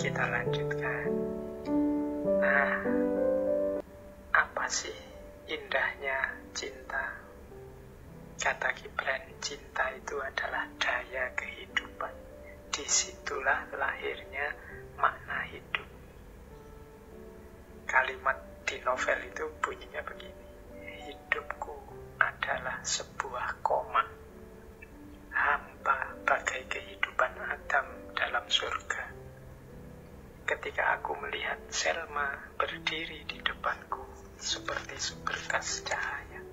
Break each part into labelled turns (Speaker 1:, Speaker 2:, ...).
Speaker 1: kita lanjutkan. Nah, apa sih indahnya cinta? Kata Gibran, cinta itu adalah daya kehidupan. Disitulah lahirnya makna hidup. Kalimat di novel itu bunyinya begini: hidupku adalah sebuah koma, hampa bagai kehidupan Adam dalam surga. Ketika aku melihat Selma berdiri di depanku seperti seberkas cahaya,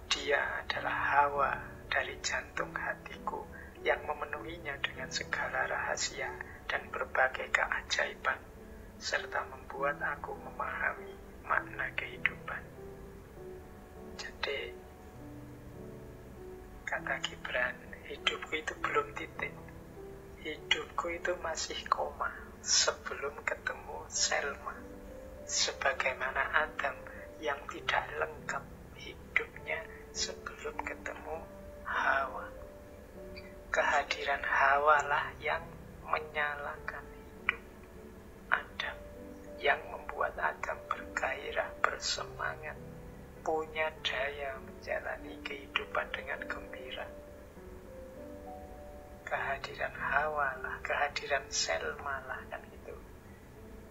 Speaker 1: dia adalah Hawa dari jantung hatiku yang memenuhinya dengan segala rahasia dan berbagai keajaiban, serta membuat aku memahami makna kehidupan. Jadi, kata Gibran, hidupku itu belum titik. Hidupku itu masih koma sebelum ketemu Selma. Sebagaimana Adam yang tidak lengkap hidupnya sebelum ketemu Hawa. Kehadiran Hawa lah yang menyalakan hidup Adam, yang membuat Adam bergairah, bersemangat, punya daya menjalani kehidupan dengan gembira. Kehadiran Hawa lah, kehadiran Selma lah, kan itu.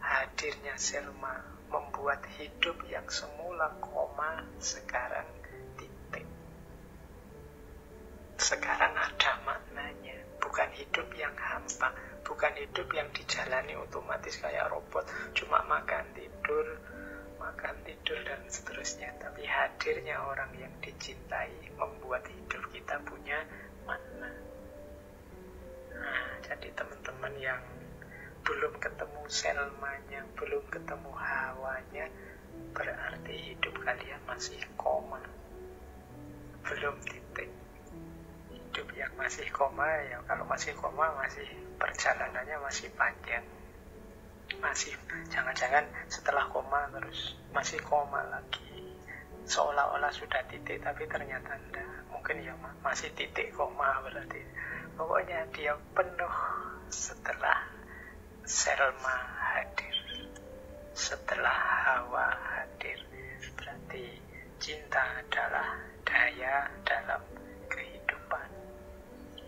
Speaker 1: Hadirnya Selma membuat hidup yang semula koma sekarang titik. Sekarang ada maknanya, bukan hidup yang hampa, bukan hidup yang dijalani otomatis kayak robot, cuma makan tidur dan seterusnya. Tapi hadirnya orang yang dicintai membuat hidup kita punya makna. Nah, jadi teman-teman yang belum ketemu Selmanya, belum ketemu Hawanya, berarti hidup kalian masih koma, belum titik. Hidup yang masih koma, ya kalau masih koma, masih perjalanannya masih panjang. Masih, jangan-jangan setelah koma terus masih koma lagi, seolah-olah sudah titik tapi ternyata enggak. Mungkin ya masih titik koma, berarti pokoknya dia penuh setelah Selma hadir, setelah Hawa hadir. Berarti cinta adalah daya dalam kehidupan.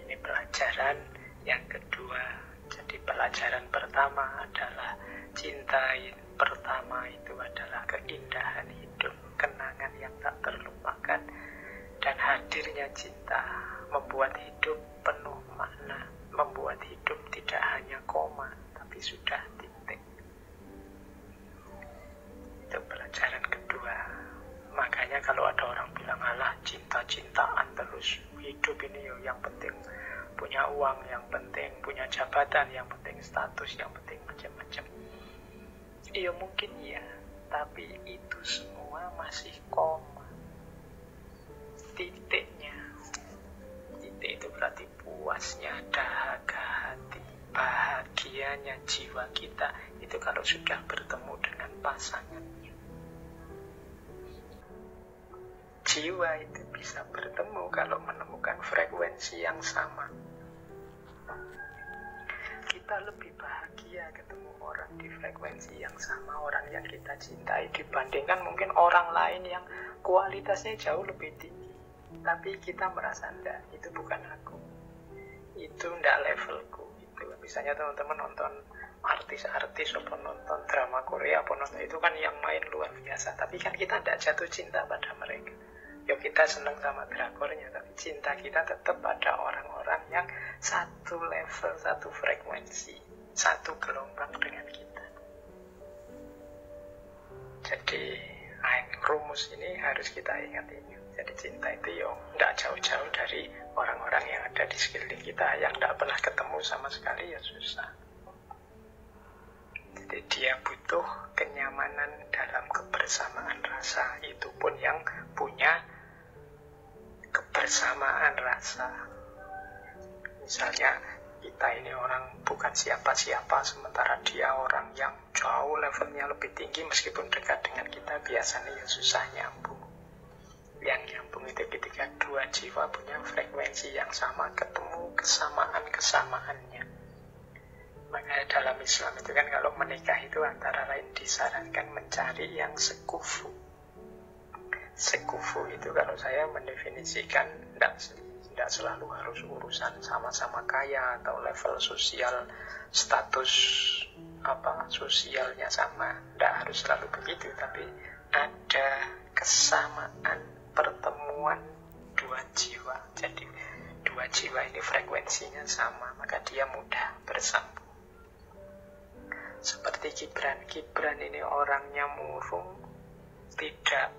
Speaker 1: Ini pelajaran yang kedua. Jadi pelajaran pertama adalah cinta pertama itu adalah keindahan hidup, kenangan yang tak terlupakan. Dan hadirnya cinta membuat hidup penuh makna, membuat hidup tidak hanya koma, tapi sudah titik. Itu pelajaran kedua. Makanya kalau ada orang bilang, alah cinta-cintaan terus, hidup ini yang penting punya uang, yang penting punya jabatan, yang penting status, yang penting macam-macam. Iya mungkin ya, tapi itu semua masih koma. Titiknya, titik itu berarti puasnya dahaga hati, bahagianya jiwa kita itu kalau sudah bertemu dengan pasangannya. Jiwa itu bisa bertemu kalau menemukan frekuensi yang sama. Kita lebih bahagia ketemu orang di frekuensi yang sama, orang yang kita cintai, dibandingkan mungkin orang lain yang kualitasnya jauh lebih tinggi. Tapi kita merasa enggak, itu bukan aku, itu enggak levelku. Itu misalnya teman-teman nonton artis-artis atau nonton drama Korea atau nonton itu kan yang main luar biasa, tapi kan kita enggak jatuh cinta pada mereka. Ya kita senang sama drakornya, tapi cinta kita tetap pada orang-orang yang satu level, satu frekuensi, satu gelombang dengan kita. Jadi rumus ini harus kita ingat-ingat. Jadi cinta itu ya tidak jauh-jauh dari orang-orang yang ada di sekeliling kita, yang tidak pernah ketemu sama sekali ya susah. Jadi dia butuh kenyamanan dalam kebersamaan rasa, itu pun yang punya kebersamaan rasa. Misalnya kita ini orang bukan siapa-siapa, sementara dia orang yang jauh levelnya lebih tinggi, meskipun dekat dengan kita biasanya ya susah nyambung. Yang nyambung itu ketika dua jiwa punya frekuensi yang sama, ketemu kesamaan-kesamaannya. Makanya dalam Islam itu kan kalau menikah itu antara lain disarankan mencari yang sekufu. Sekufu itu kalau saya mendefinisikan tidak selalu harus urusan sama-sama kaya atau level sosial, status sosialnya sama, tidak harus selalu begitu, tapi ada kesamaan pertemuan dua jiwa. Jadi dua jiwa ini frekuensinya sama, maka dia mudah bersambung. Seperti Gibran ini orangnya murung, tidak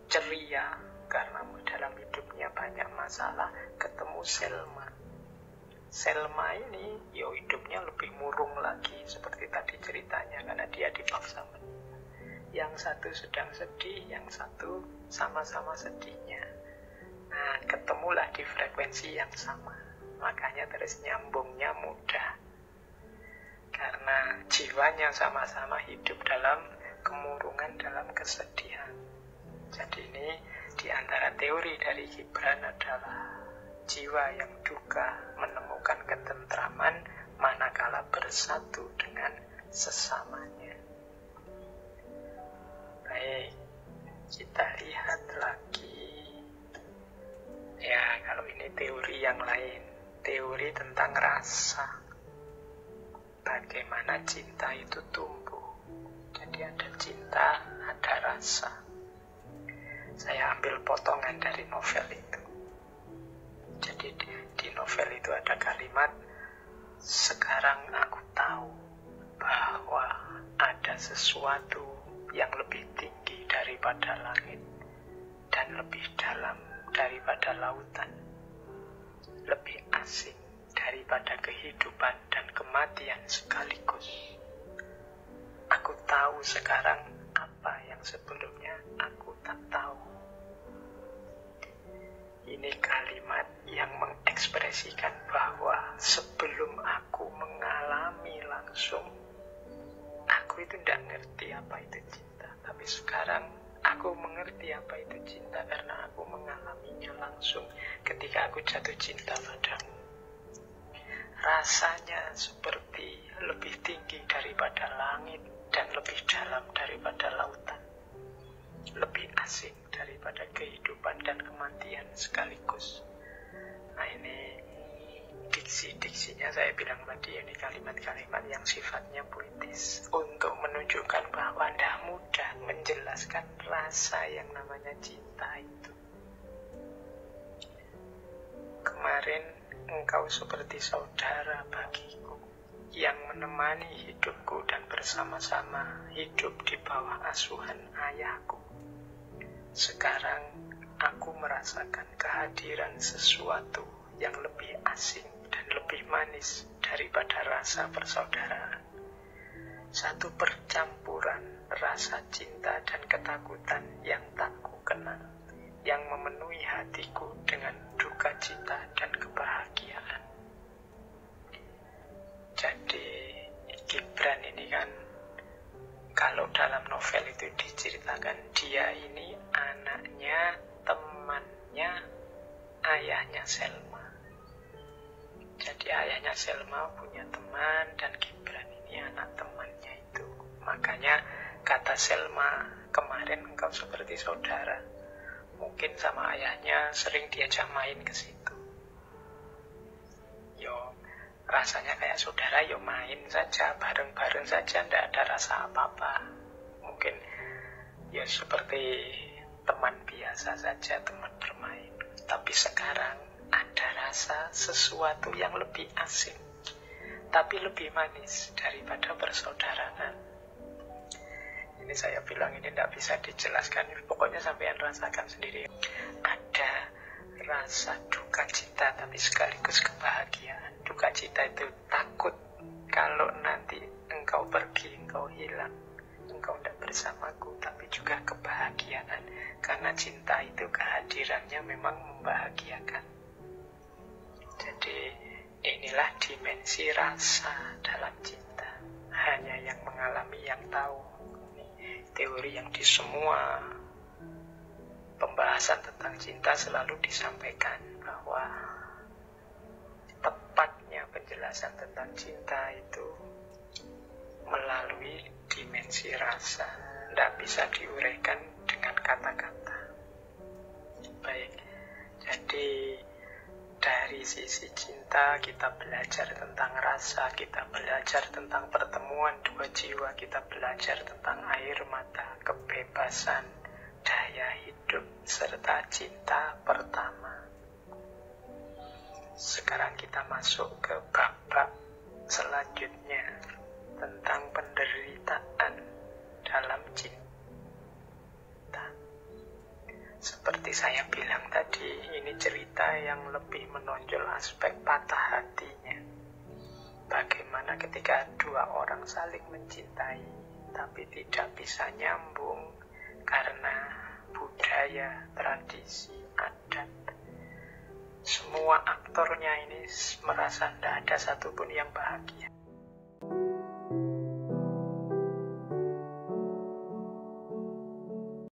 Speaker 1: ceria karena dalam hidupnya banyak masalah. Ketemu Selma ini hidupnya lebih murung lagi, seperti tadi ceritanya, karena dia dipaksa menikah. Yang satu sedang sedih, yang satu sama-sama sedihnya. Nah, ketemulah di frekuensi yang sama, makanya terus nyambungnya mudah, karena jiwanya sama-sama hidup dalam kemurungan, dalam kesedihan. Jadi ini diantara teori dari Gibran adalah jiwa yang duka menemukan ketentraman manakala bersatu dengan sesamanya. Baik, kita lihat lagi. Ya, kalau ini teori yang lain, teori tentang rasa. Bagaimana cinta itu tumbuh. Jadi ada cinta, ada rasa. Saya ambil potongan dari novel itu. Jadi di novel itu ada kalimat, sekarang aku tahu bahwa ada sesuatu yang lebih tinggi daripada langit dan lebih dalam daripada lautan, lebih asing daripada kehidupan dan kematian sekaligus. Aku tahu sekarang apa yang sebelumnya aku tak tahu. Ini kalimat yang mengekspresikan bahwa sebelum aku mengalami langsung, aku itu tidak ngerti apa itu cinta. Tapi sekarang aku mengerti apa itu cinta karena aku mengalaminya langsung ketika aku jatuh cinta padamu. Rasanya seperti lebih tinggi daripada langit dan lebih dalam daripada lautan, lebih asing daripada kehidupan dan kematian sekaligus. Nah, ini diksi-diksinya saya bilang tadi, ini kalimat-kalimat yang sifatnya puitis untuk menunjukkan bahwa tidak mudah menjelaskan rasa yang namanya cinta itu. Kemarin engkau seperti saudara bagiku yang menemani hidupku dan bersama-sama hidup di bawah asuhan ayahku. Sekarang aku merasakan kehadiran sesuatu yang lebih asing dan lebih manis daripada rasa persaudaraan. Satu percampuran rasa cinta dan ketakutan yang tak kukenal, yang memenuhi hatiku dengan duka cita dan kebahagiaan. Jadi Gibran ini kan, kalau dalam novel itu diceritakan dia ini anaknya temannya ayahnya Selma. Jadi ayahnya Selma punya teman dan Gibran ini anak temannya itu. Makanya kata Selma, kemarin engkau seperti saudara. Mungkin sama ayahnya sering diajak main ke situ. Rasanya kayak saudara, main saja, bareng-bareng saja, tidak ada rasa apa-apa. Mungkin seperti teman biasa saja, teman bermain. Tapi sekarang ada rasa sesuatu yang lebih asing, tapi lebih manis daripada persaudaraan. Ini saya bilang ini tidak bisa dijelaskan, pokoknya sampean rasakan sendiri. Ada rasa duka cita tapi sekaligus kebahagiaan. Duka cita itu takut kalau nanti engkau pergi, engkau hilang, engkau tidak bersamaku, tapi juga kebahagiaan karena cinta itu kehadirannya memang membahagiakan. Jadi inilah dimensi rasa dalam cinta, hanya yang mengalami yang tahu. Ini teori yang di semua pembahasan tentang cinta selalu disampaikan bahwa tepatnya penjelasan penjelasan tentang cinta itu melalui dimensi rasa, tidak bisa diuraikan dengan kata-kata. Baik, jadi dari sisi cinta kita belajar tentang rasa, kita belajar tentang pertemuan dua jiwa, kita belajar tentang air mata, kebebasan, daya hidup, serta cinta pertama. Sekarang kita masuk ke babak selanjutnya tentang penderitaan dalam cinta. Seperti saya bilang tadi, ini cerita yang lebih menonjol aspek patah hatinya. Bagaimana ketika dua orang saling mencintai, tapi tidak bisa nyambung karena budaya, tradisi, adat. Semua aktornya ini merasa tidak ada satupun yang bahagia.